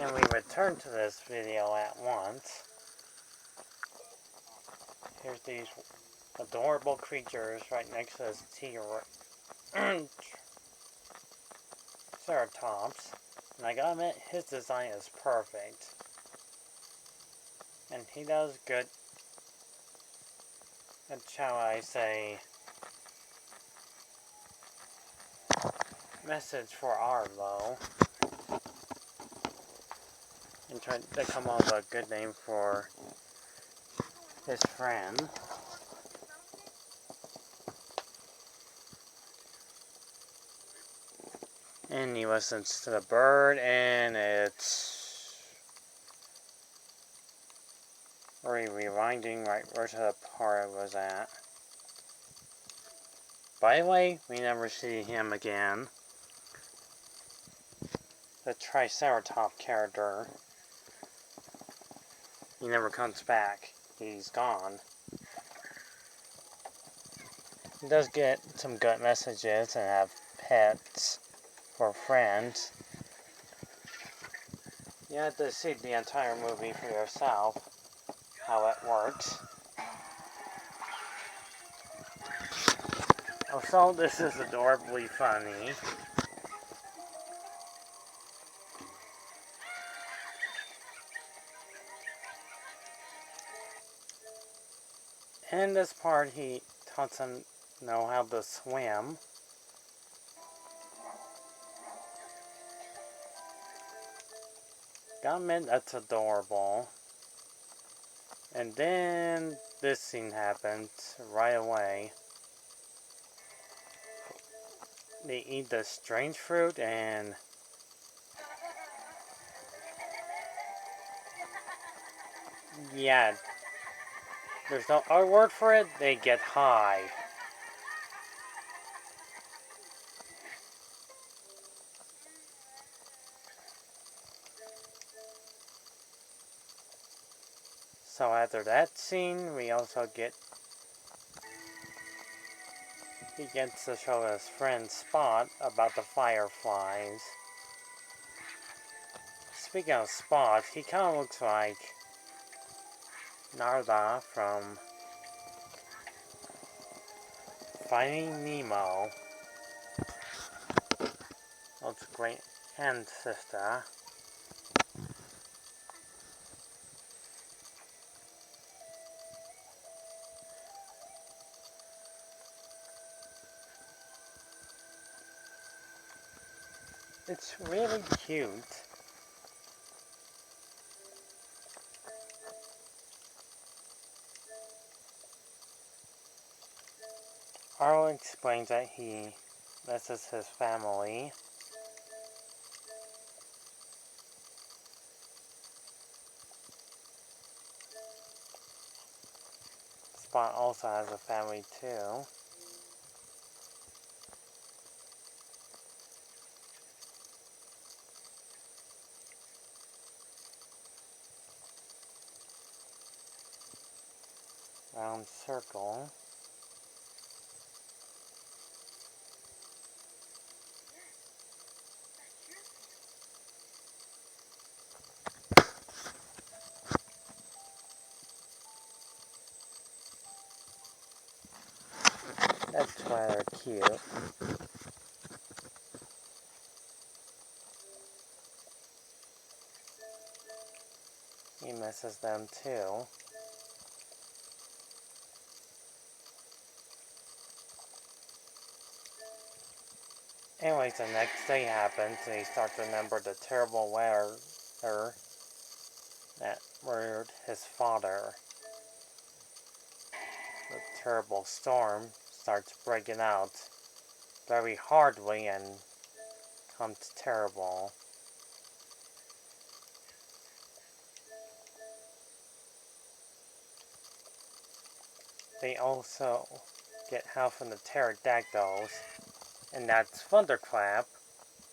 And we return to this video at once. Here's these adorable creatures right next to this Triceratops. And I gotta admit, his design is perfect. And he does good, shall I say, message for Arlo. And trying to come up with a good name for his friend. And he listens to the bird, and it's rewinding right where to the part I was at. By the way, we never see him again. The Triceratops character. He never comes back. He's gone. He does get some good messages and have pets for friends. You have to see the entire movie for yourself, how it works. Also, this is adorably funny. In this part, he taught him know how to swim. Gotta admit, that's adorable. And then this scene happened right away. They eat the strange fruit and yeah, there's no other word for it, they get high. So after that scene, we also get, he gets to show his friend Spot about the fireflies. Speaking of Spot, he kind of looks like Narda from Finding Nemo. That's a great ancestor. It's really cute. Arlo explains that this is his family. Spot also has a family too. Round circle. That's rather cute. He misses them too. Anyways, the next day happens and he starts to remember the terrible weather that murdered his father. The terrible storm starts breaking out very hardly and becomes terrible. They also get help from the pterodactyls, and that's Thunderclap,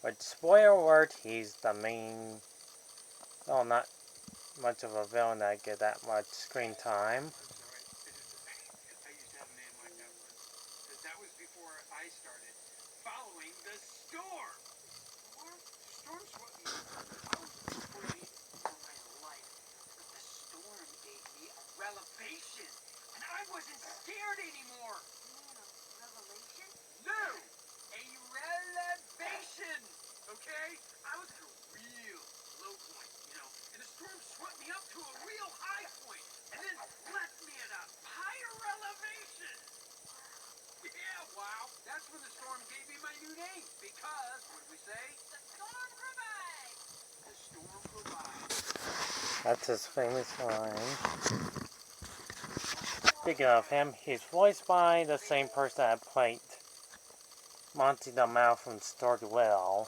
which, spoiler alert, he's the main, well, not much of a villain that get that much screen time. I used to have a name like that once, because that was before I started following the storm. What? The storm's what? I was before you That's his famous line. Speaking of him, he's voiced by the same person that played Monty the Mouse from Stuart Little. Oh,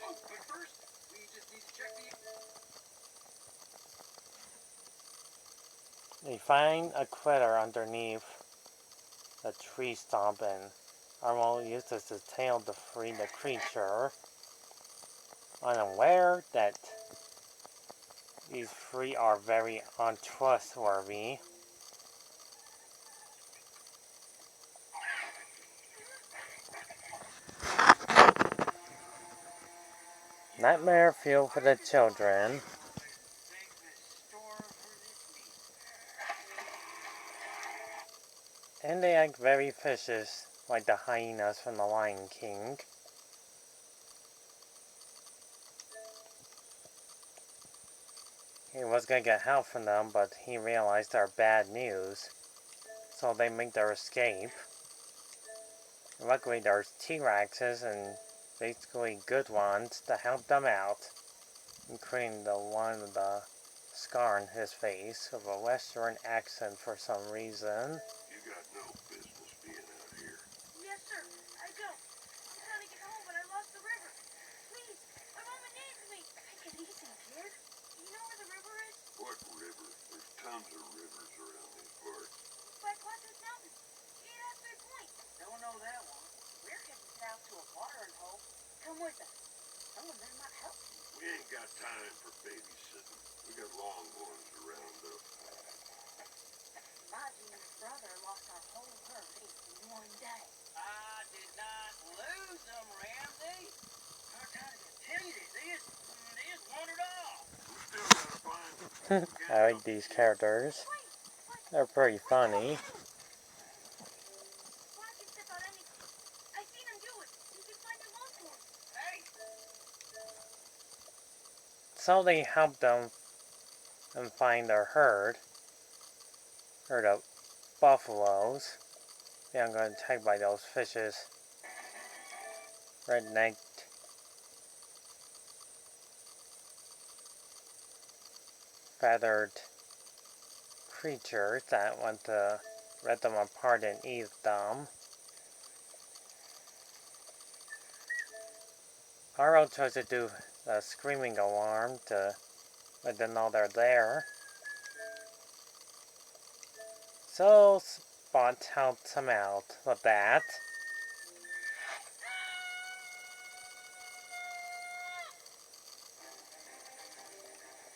but first, we just need to check the... They find a critter underneath a tree stump, and Arnold uses his tail to free the creature, unaware that these three are very untrustworthy. Nightmare fuel for the children. And they act very vicious, like the hyenas from The Lion King. He was gonna get help from them, but he realized they're bad news, so they make their escape. Luckily, there's T-Rexes and basically good ones to help them out, including the one with the scar on his face with a Western accent for some reason. You got no business being out here. Yes, sir. I don't. I'm trying to get home, but I lost the river. Please, my mama needs me. Take it easy, kid. You know where the river is? What river? There's tons of rivers around these parts. By Quatra's Mountain. Get out Big Point. Don't know that one. We're heading south to a watering hole. Come with us. Someone there might help you. We ain't got time for babysitting. We got longhorns to round up. My junior brother lost our whole herd in one day. I did not lose them, Ramsey. I'm trying to tell you this. They just wandered off. We still gotta find them. I like these characters. They're pretty funny. Why can step out anything? I seen him do it. He can find the lost one. Hey! So they help them and find their herd of buffaloes. They are going attacked by those fishes. Redneck feathered creatures that want to rip them apart and eat them. Arrow tries to do a screaming alarm to let them know they're there. So Spot helps him out with that.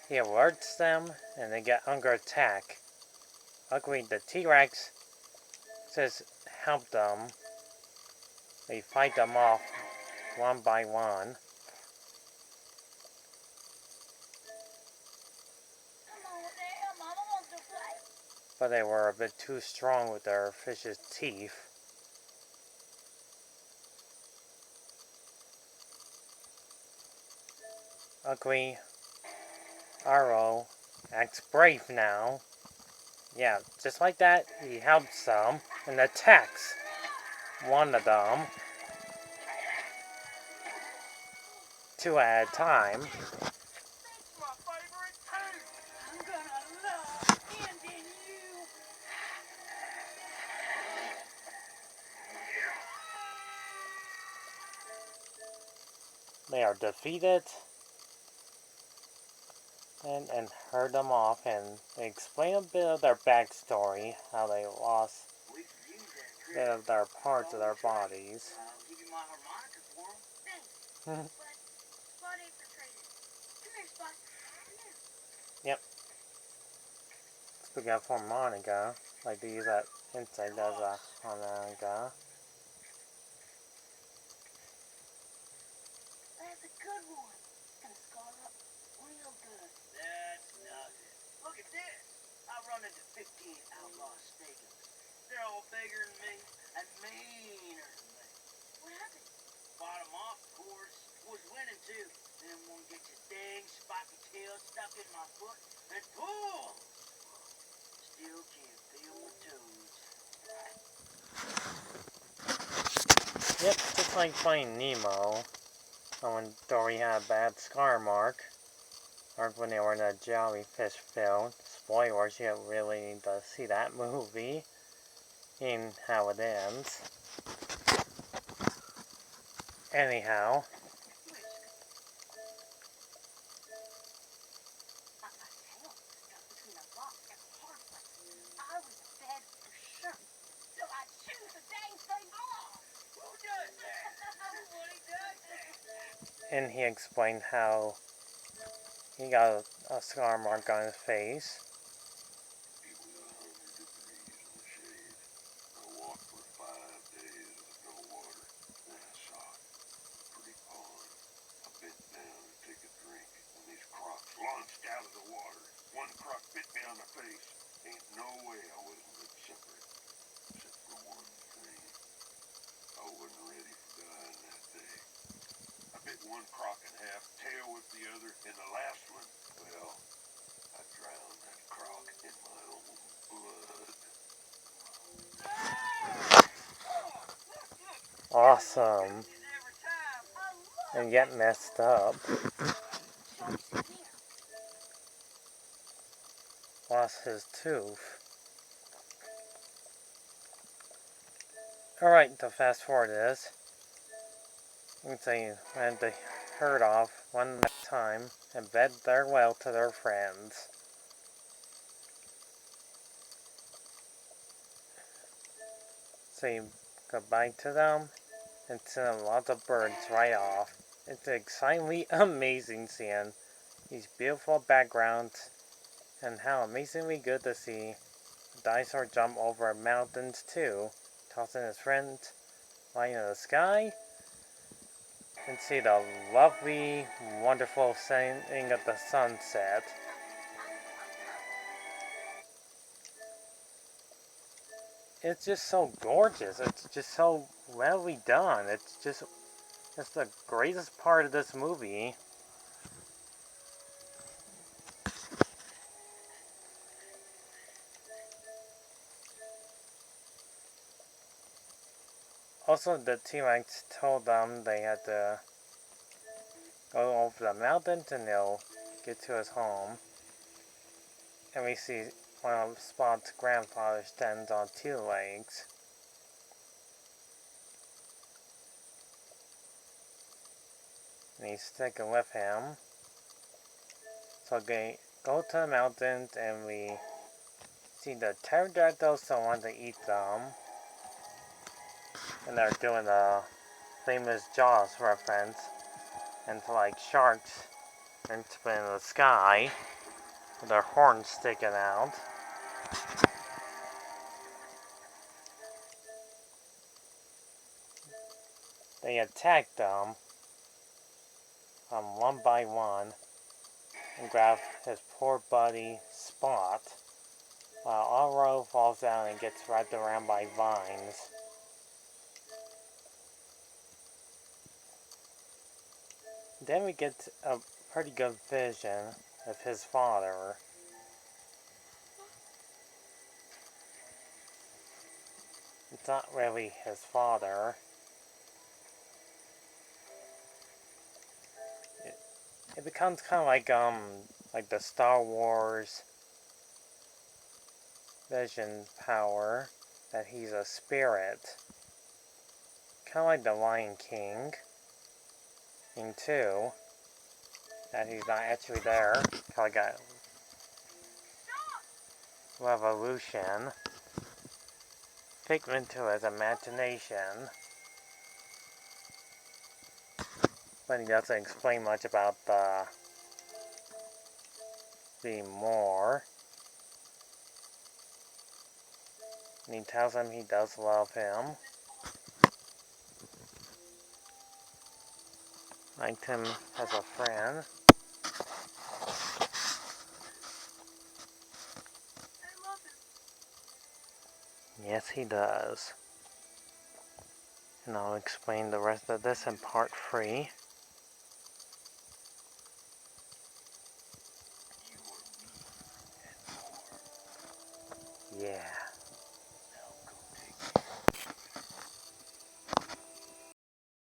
He alerts them and they get under attack. Luckily, the T-Rex says help them. They fight them off one by one. Come on, there. Mama wants to play. But they were a bit too strong with their fish's teeth. Luckily, Arrow acts brave now. Yeah, just like that, he helps them and attacks one of them. Two at a time. That's my favorite too. I'm gonna love ending you. They are defeated and herd them off, and they explain a bit of their backstory, how they lost We can use that a bit critter. of their parts of their bodies. I'll give you my harmonica for 'em. Thanks. But Spot ain't for trading. Come here, Spot. Come here. Speaking of harmonica, like these at inside does a harmonica. That's a good one. It's gonna scar up real good. That's nothing. Look at this. I run into 15 outlaw steakums. They're all bigger than me and meaner than me. What happened? Fought 'em off, of course. Was winning too. Then one gets his dang spiky tail stuck in my foot and pull. Still can't feel my toes. Yep, just like Finding Nemo. When Dory had a bad scar mark or when they were in a jellyfish field. Spoilers, you don't really need to see that movie in how it ends. Anyhow, My tail stuck between a rock and a hard place. I was dead for sure. So I chewed the dang thing off. Who does that? Nobody does that. and he explained how he got a scar mark on his face. It was 100 degrees in the shade. I walked for 5 days with no water. Then I saw it. Pretty pond. I bent down to take a drink when these crocs launched out of the water. One croc bit me on the face. Ain't no way I wasn't good separate. Except for one thing. I wasn't ready for dying that day. I bit one croc in half, tail with the other, and the last one, well, I drowned that croc in my own blood. Awesome. Every time. I love And yet messed up. Sharks in here. Lost his tooth. Alright, to fast forward this. You can say when they herd off one at a time and bid farewell to their friends. Say goodbye to them and send lots of birds right off. It's an excitingly amazing seeing these beautiful backgrounds and how amazingly good to see a dinosaur jump over mountains too, tossing his friends right in the sky, and see the lovely, wonderful setting of the sunset. It's just so gorgeous. It's just so well done. It's the greatest part of this movie. Also, the T-Rex told them they had to go over the mountains and they'll get to his home. And we see one of Spot's grandfather stands on 2 legs. And he's sticking with him. So they go to the mountains and we see the pterodactyls don't want to eat them. And they're doing a famous Jaws reference into like sharks and in the sky with their horns sticking out. They attack them one by one and grab his poor buddy Spot while Oro falls down and gets wrapped around by vines. Then we get a pretty good vision of his father. It's not really his father. It becomes kind of like the Star Wars vision power, that he's a spirit. Kind of like the Lion King in 2, that he's not actually there. Kind of got revolution. Figment to his imagination. But he doesn't explain much about the more. And he tells him he does love him. Liked him as a friend. I love him. Yes, he does. And I'll explain the rest of this in part 3. Yeah.